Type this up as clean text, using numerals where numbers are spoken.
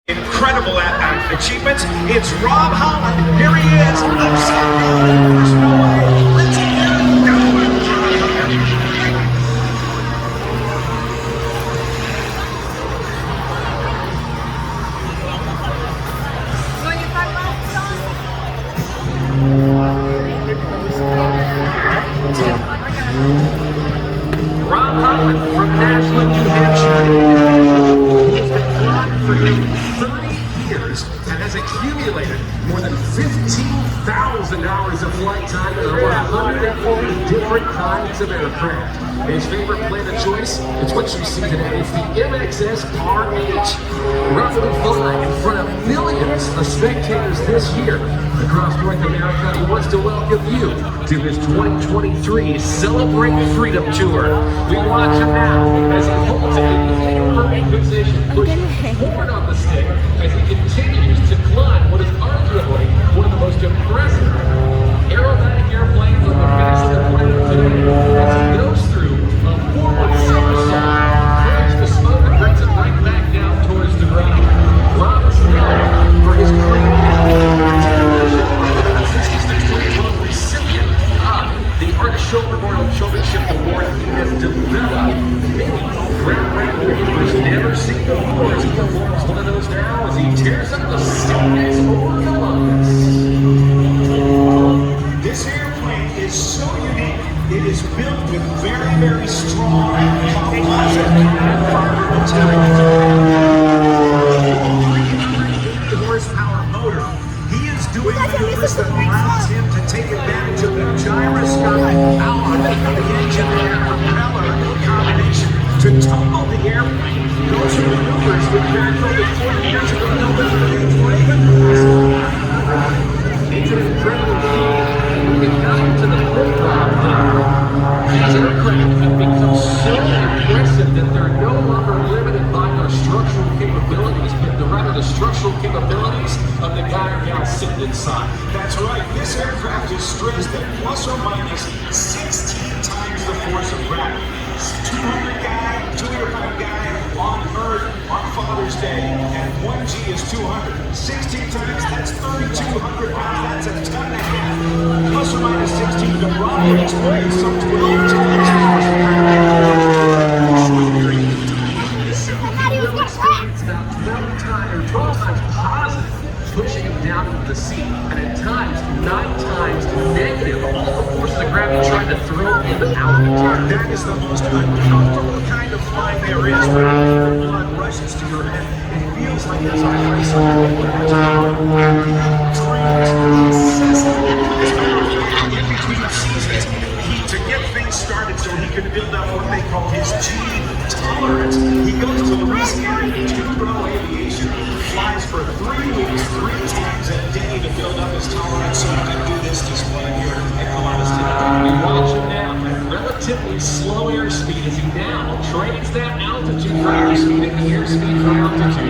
Incredible achievements. It's Rob Holland. Here he is. Upside down. There's no way. Let's get it going. Rob Holland from Nashville, New Hampshire. He's been flying for nearly 30 years and has accumulated more than 15,000 hours of flight time in over 140 different kinds of aircraft. His favorite plane of choice is what you see today. It's the MXS RH. Rob's been flying in front of millions of spectators this year across North America. He wants to welcome you to his 2023 Celebrate Freedom Tour. We watch him now as he holds it in the air position, pushing forward on the stick as he continues to climb what is arguably one of the most impressive aerobatic airplanes on the face of the planet today. As he goes through a forward somersault, clears the smoke and brings it right back down towards the ground. Rob is known for his creativity. Recipient of the Art Shoulder Memorial Showmanship Award. He has developed many groundbreaking maneuvers never seen before as he performs one of those now as he tears up the skies over Columbus. This airplane is so unique. It is built with very, very strong composite fiber material. 380 horsepower motor. He is doing maneuvers that allows him to take advantage of the gyroscopic power of the engine and propeller combination to tumble the airplane. Those are maneuvers that Jack Phillips 40 years ago nobody even It's an incredible feat. When we got to the football these aircraft have become so impressive that they're no longer limited by their structural capabilities, but rather the structural capabilities of the guy or gal sitting inside. That's right. This aircraft is stressed at plus or minus 16 times the force of gravity. 200 guy, 200-pound guy on Earth on Father's Day, and 1G is 200. 16 times, that's 3,200 pounds. That's a ton and a half. Plus or minus 16. The Rob will explain some 12 times the force of gravity. It's about 12 times positive, pushing him down into the seat, and at times 9 times negative. All the forces of gravity trying to throw him out of the turn. That is the most uncomfortable kind of flying there is. When the blood rushes to your head, it feels like it's in between seasons. To get things started so he can build up what they call his G tolerance. He goes to Louisiana to Pro Aviation, flies for 3 weeks, 3 times a day to build up his tolerance so he can do this display here at Columbus today. We watch him now at relatively slow airspeed as he now trades that altitude for airspeed and the airspeed for altitude.